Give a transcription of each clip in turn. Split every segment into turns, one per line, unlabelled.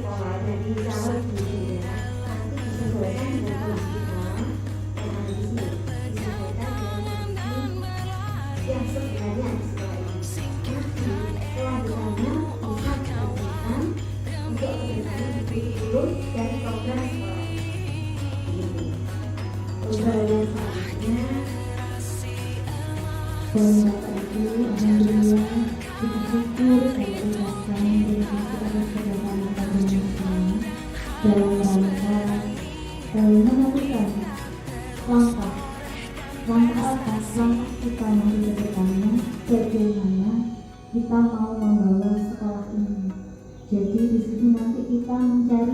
sekolah jadi calon guru ya, nanti disesuaikan dengan kondisi kita yang ada di sini, disesuaikan dengan kondisi yang sebenarnya di sekolah ini. Nanti kelanjutannya bisa dikerjakan untuk kerjasama di kurikulum dan program sekolah ini. Program yang selanjutnya dan Bapak Ibu, alhamdulillah kita syukur saya ucapkan terima kasih atas kerjasama kalian semua dalam rangka menentukan langkah kita nanti ke depannya, bagaimana kita mau membawa sekolah ini. Jadi di sini nanti kita mencari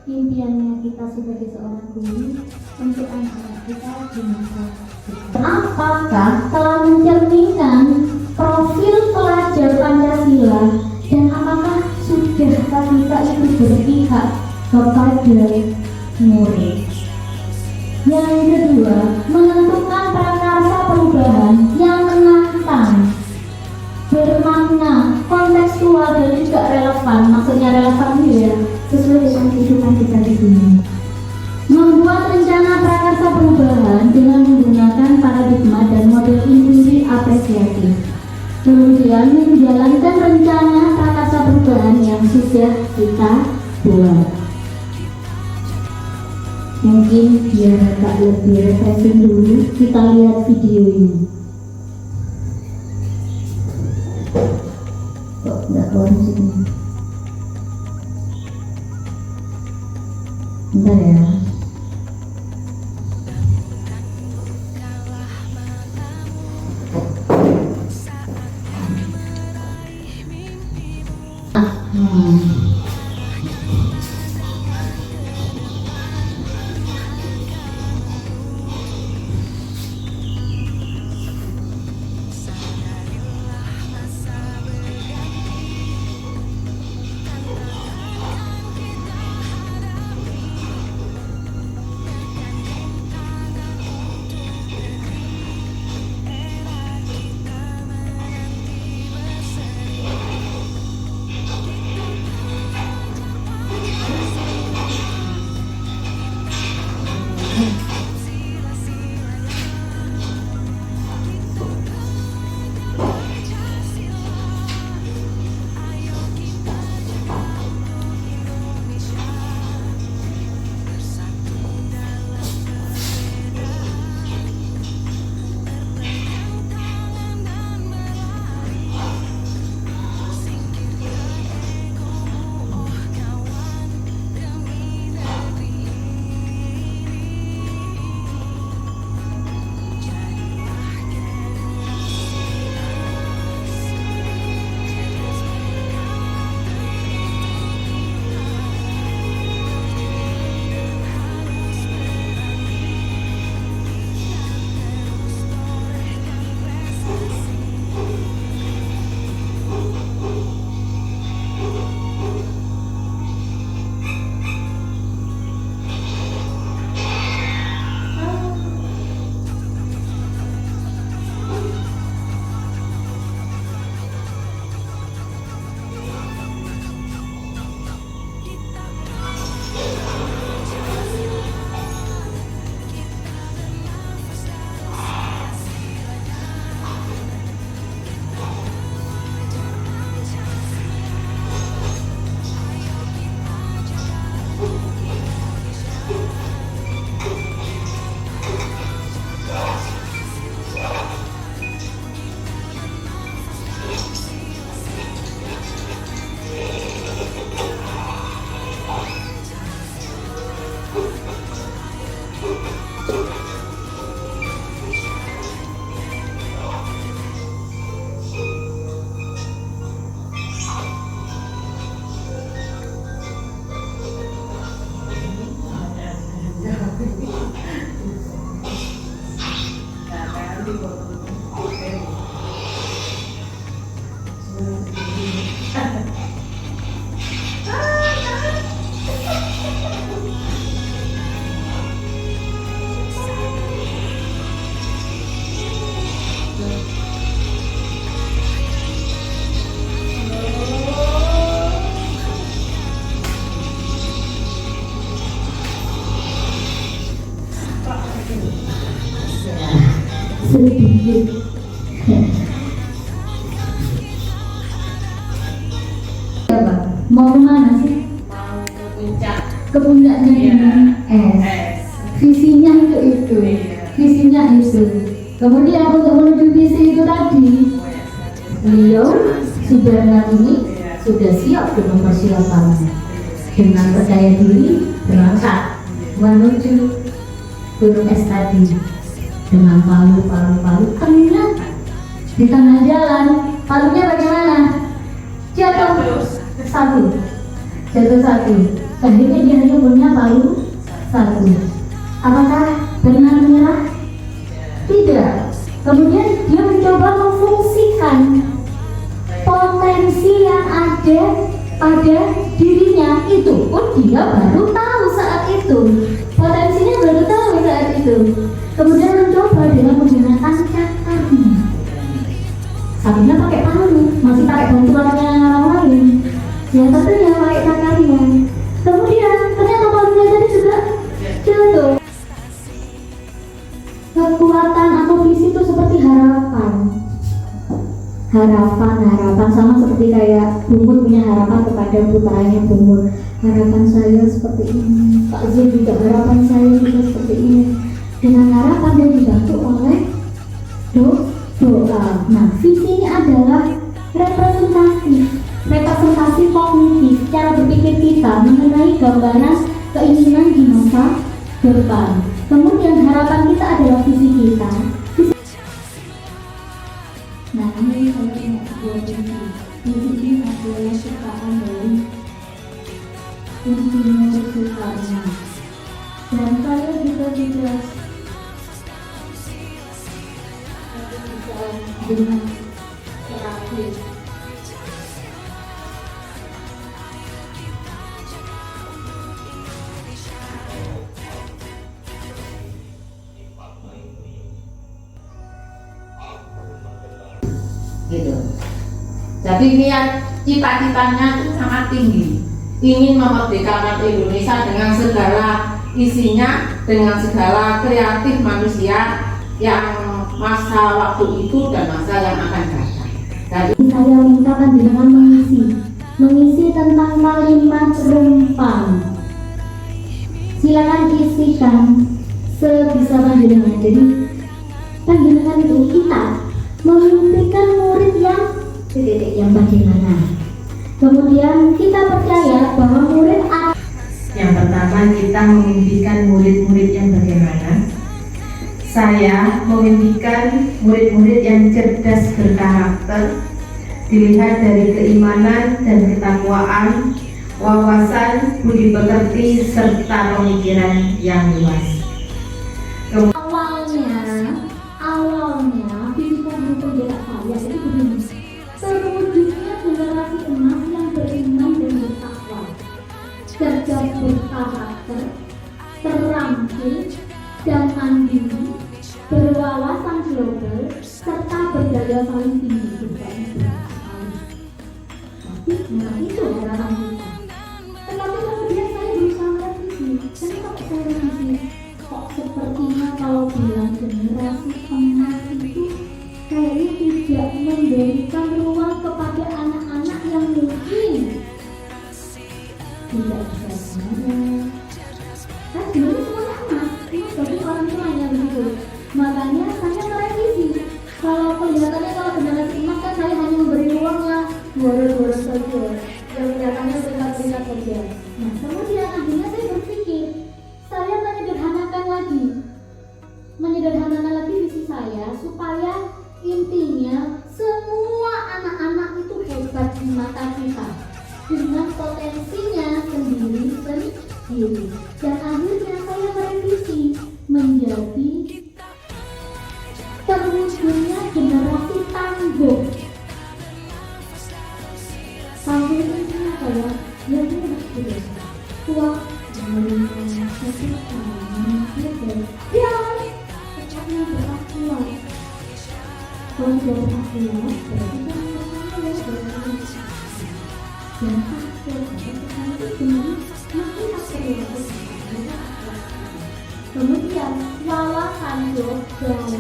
impiannya kita sebagai seorang guru untuk anak-anak kita di masa depan. Apakah telah mencerminkan profil pelajar Pancasila dan apakah sudah kita itu berpihak kepada murid? Yang kedua, menentukan prakarsa perubahan yang menantang, bermakna, kontekstual dan juga relevan. Maksudnya relevan ya, sesuai dengan kehidupan kita di sini. Membuat rencana prakarsa perubahan dengan menggunakan paradigma dan model intuisi apresiatif. Kemudian menjalankan rencana prakarsa perubahan yang sudah kita buat. Mungkin biar agak lebih refreshing dulu, kita lihat video ini. Kok nggak keluar musiknya? Bentar ya.
Mau kemana sih?
Mau ke puncak.
Ke puncaknya
Iya.
gunung es. Visinya itu.
Iya.
Visinya itu. Kemudian untuk menuju visi itu tadi, beliau Sudarman ini sudah siap dengan persiapannya, dengan percaya diri berangkat menuju gunung es tadi dengan palu. Ternyata di tengah jalan palunya bagaimana? Jatuh satu. Akhirnya dia hanya punya palu satu. Apakah benar menyerah? Tidak. Kemudian dia mencoba memfungsikan potensi yang ada pada dirinya. Itu pun dia baru tahu saat itu. Potensinya baru tahu saat itu. Kemudian mencoba dengan menggunakan cakarnya. Sapinya pakai palu, masih pakai bantuannya orang lain. Ya tentunya pakai cakarnya. Kemudian ternyata palunya tadi juga jatuh. Kekuatan atau visi itu seperti harapan sama seperti kayak Bungur punya harapan kepada putranya Bungur. Harapan saya seperti ini, Pak Z juga harapan saya juga seperti ini. Dengan harapan dan dibantu oleh doa. Nah, visi ini adalah representasi kognitif cara berpikir kita mengenai gambaran keinginan di masa depan. Kemudian harapan kita adalah visi kita. Nah, ini saya punya sebuah visi. Visi ini adalah ciptaan dari Insinyur Soekarno. Dan saya juga tidak dengan terakhir.
Gitu. Jadi niat cita-citanya itu sangat tinggi, ingin memerdekakan Indonesia dengan segala isinya, dengan segala kreatif manusia yang masa waktu itu dan masa yang akan datang. Jadi
saya mintakan dengan mengisi tentang kalimat rempang. Silakan isikan sebisa panjenengan. Jadi panjenengan itu kita memimpikan murid yang bagaimana. Kemudian kita percaya bahwa murid
yang pertama kita memimpikan murid-murid yang bagaimana. Saya memimpikan murid-murid yang cerdas berkarakter, dilihat dari keimanan dan ketakwaan, wawasan, budi pekerti, serta pemikiran yang luas.
Awalnya visi guru penggerak saya itu begini. Terwujudnya generasi emas yang beriman dan bertakwa, cerdas berkarakter, terampil dan mandiri, berwawasan global, serta berdaya saling tinggi. Nah, itu harapan kita. Tetapi kemudian saya berusaha merevisi. Kenapa saya revisi? Kok sepertinya kalau bilang generasi emas itu kayaknya tidak memberikan ruang kepada anak-anak yang mungkin tidak bisa semuanya. Kan sebenarnya semuanya emas bagi orang tuanya begitu. Makanya saya merevisi. Kalau kelihatannya kalau generasi emas kan saya hanya memberi ruangnya dua saja, yang kelihatannya berikat-berikat saja. Nah, kemudian akhirnya saya berpikir saya menyederhanakan lagi visi saya supaya intinya semua anak-anak itu hebat di mata kita dengan potensinya sendiri. Dan akhirnya saya merevisi menjadi terwujudnya generasi tangguh. Tangguh itu apa ya? Ya itu kuat menerima kesulitan, tetapnya berakhlak. Kalau tidak berakhlak, berarti kan dan kemudian wawasan global.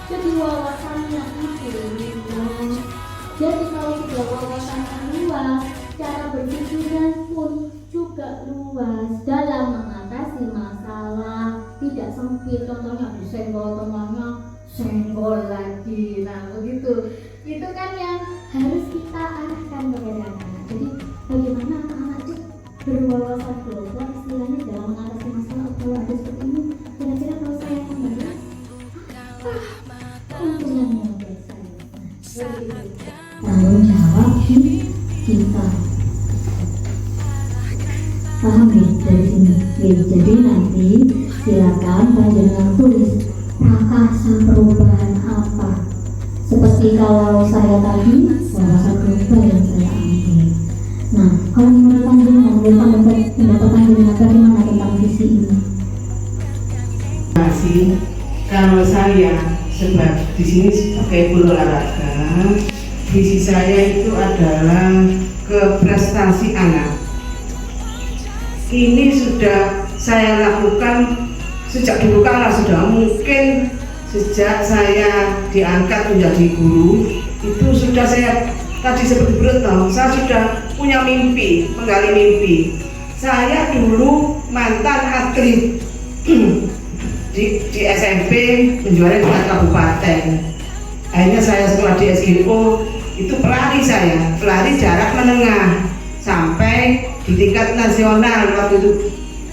Jadi wawasannya itu luas. Jadi kalau sudah wawasannya luas, cara berpikir seperti contohnya disenggol temannya, senggol lagi. Nah begitu, itu kan yang harus kita arahkan kepada anak-anak. Jadi bagaimana anak-anak itu berwawasan global istilahnya dalam mengatasi masalah. Kalau ada seperti ini, kira-kira kalau saya kembali keuntungannya buat saya. Tanggung jawab kita. Paham ya dari sini? Ya, jadi nanti silakan panjenengan tulis prakasa perubahan apa. Seperti kalau saya tadi wawasan global yang saya ambil. Nah, kalau menurut panjenengan, pendapat panjenengan bagaimana tentang visi ini?
Masih kalau saya sebab di sini sebagai guru olahraga, visi saya itu adalah ke prestasi anak. Ini sudah saya lakukan sejak dulu kala, sudah mungkin sejak saya diangkat menjadi guru itu sudah saya tadi seperti beritahu, saya sudah punya mimpi, menggali mimpi. Saya dulu mantan atlet di SMP, menjuarai tingkat kabupaten. Akhirnya saya setelah di SGO itu pelari jarak menengah sampai di tingkat nasional. Waktu itu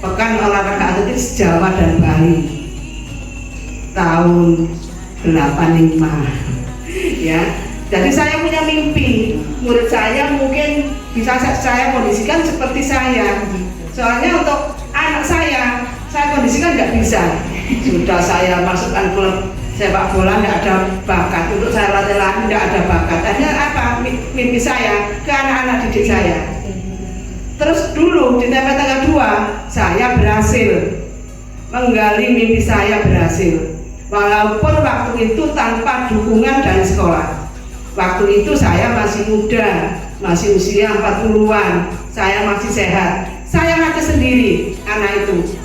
pekan olahraga atletis Jawa dan Bali tahun 85 ya. Jadi saya punya mimpi, murid saya mungkin bisa saya kondisikan seperti saya. Soalnya untuk anak saya kondisikan nggak bisa. Sudah saya masukkan klub sepak bola, nggak ada bakat. Untuk saya latih nggak ada bakat. Akhirnya apa? Mimpi saya ke anak-anak didik saya. Terus dulu di TP Tengah 2 saya berhasil menggali mimpi saya, berhasil. Walaupun waktu itu tanpa dukungan dari sekolah. Waktu itu saya masih muda, masih usia 40-an, saya masih sehat. Saya latih sendiri anak itu.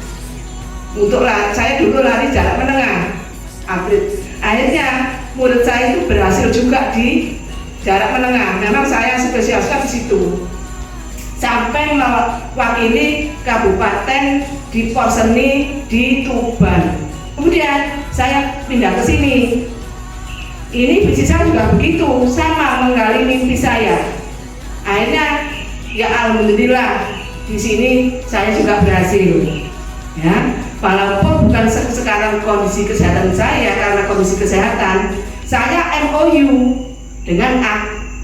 Saya dulu lari jarak menengah, atlet. Akhirnya murid saya itu berhasil juga di jarak menengah. Memang saya spesialiskan di situ. Sampai mewakili kabupaten di Porseni di Tuban. Kemudian saya pindah ke sini. Ini visi saya juga begitu, sama menggali mimpi saya. Akhirnya ya alhamdulillah di sini saya juga berhasil. Ya, walaupun bukan sekarang kondisi kesehatan saya, karena kondisi kesehatan saya MOU dengan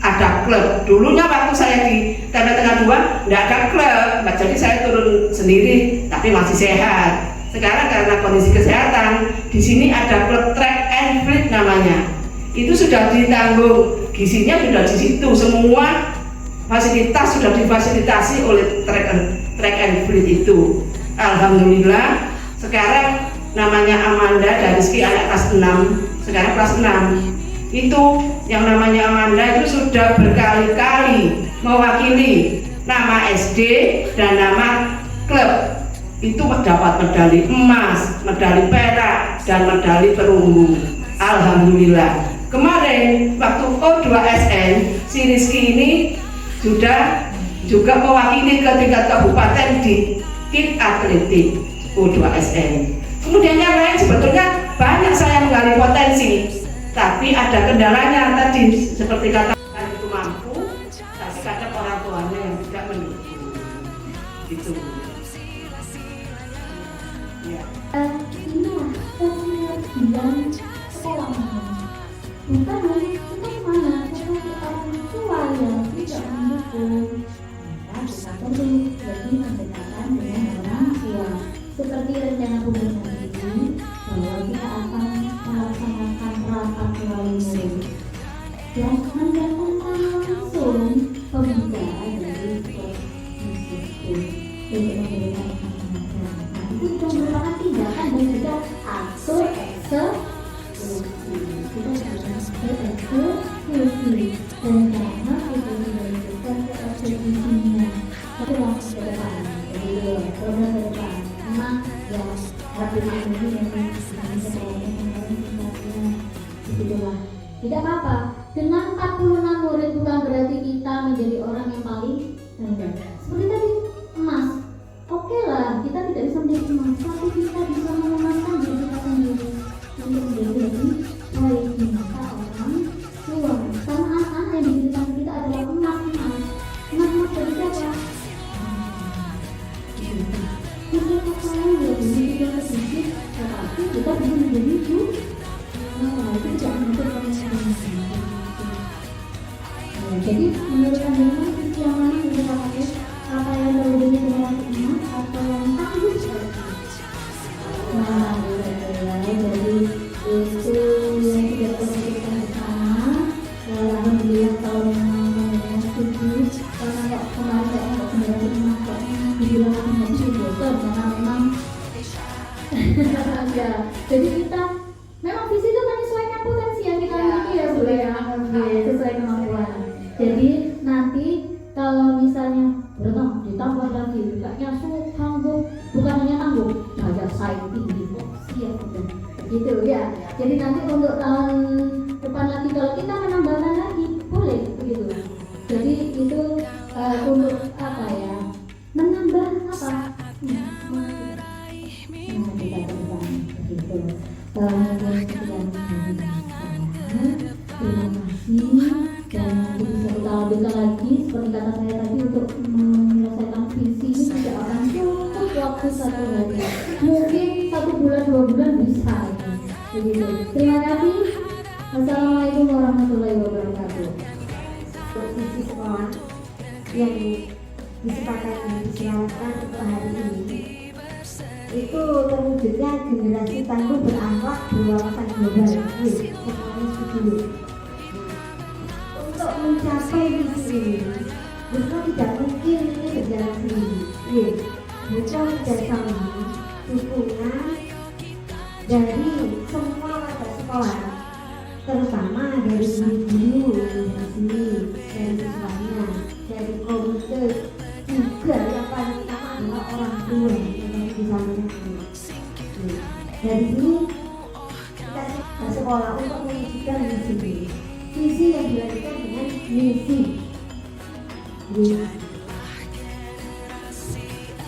ada klub. Dulunya waktu saya di TP Tengah 2 tidak ada klub, jadi saya turun sendiri tapi masih sehat. Sekarang karena kondisi kesehatan di sini ada klub track and field namanya. Itu sudah ditanggung, gizinya sudah di situ, semua fasilitas sudah difasilitasi oleh track and field itu. Alhamdulillah sekarang namanya Amanda dan Rizky anak kelas 6, sekarang kelas 6. Itu yang namanya Amanda itu sudah berkali-kali mewakili nama SD dan nama klub. Itu mendapat medali emas, medali perak, dan medali perunggu. Alhamdulillah. Kemarin waktu O2SN si Rizky ini sudah juga mewakili ke tingkat kabupaten di tim atletik O2SN. Kemudian yang lain sebetulnya banyak saya menggali potensi, tapi ada kendalanya tadi seperti katakan itu mampu, tapi kadang orang tuanya yang tidak mendukung. Gitu. Ya.
Inilah kemudian sekolah. Bukan hanya mana orang tua yang tidak mendukung. Maka perlu lebih mendekatkan dengan orang tua. Seperti rencana pembangunan ini, bahwa kita akan melaksanakan rapat melalui murid dan mendatangkan langsung pembicaraan dari komisi untuk memberikan pemahaman. Nah, itu merupakan tindakan dan juga atur eksekusi. Kita juga eksekusi dan karena itu menunjukkan keeksekusinya. Tapi langsung ke depan, jadi program ke depan. Memang ya rapid ini memang bisa tingkatnya. Begitulah. Tidak apa-apa. Dengan 46 murid bukan berarti kita menjadi orang yang paling rendah. Seperti tadi emas. Oke lah, kita tidak bisa menjadi emas, tapi kita bisa mengemaskan diri kita dibilang happy bosan karena memang ya, jadi kita memang visi itu menyesuaikan potensi yang kita miliki ya Bu ya, sesuai kemampuan. Jadi nanti kalau misalnya berenang ditambah lagi enggaknya tanggung, bukan hanya tanggung, daya saing tinggi kok siap udah gitu ya. Jadi nanti untuk tahun depan lagi kalau kita menambahkan lagi boleh begitu. Jadi itu untuk apa ya, menambah apa kita terbang begitu. Sekian terima kasih, dan bisa kita lanjutkan lagi seperti kata saya tadi, untuk menyelesaikan visi ini tidak akan cukup waktu 1 hari, mungkin 1 bulan 2 bulan bisa begitu. Terima kasih. Wassalamualaikum warahmatullahi wabarakatuh.
Visi sekolah yang disepakati diselamatkan untuk hari ini itu terwujudnya generasi tangguh berakhlak berwawasan global. Semuanya setuju. Untuk mencapai visi ini, bukan tidak mungkin ini berjalan sendiri. Butuh kerjasama, dukungan dari semua warga sekolah, terutama dari guru dari sini, dari siswanya, dari komite, juga yang paling utama adalah orang tua yang bisa menangani. Dari sini kita ke sekolah untuk mewujudkan visi yang dilanjutkan dengan misi.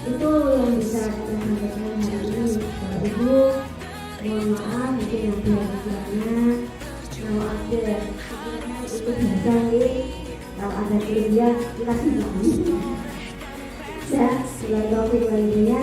Itu yang bisa kita sampaikan hari ini. Bapak Ibu, mohon maaf mungkin nanti ada kalau ada itu bisa kalau ada kelebihan kita sih ya, selain topik lainnya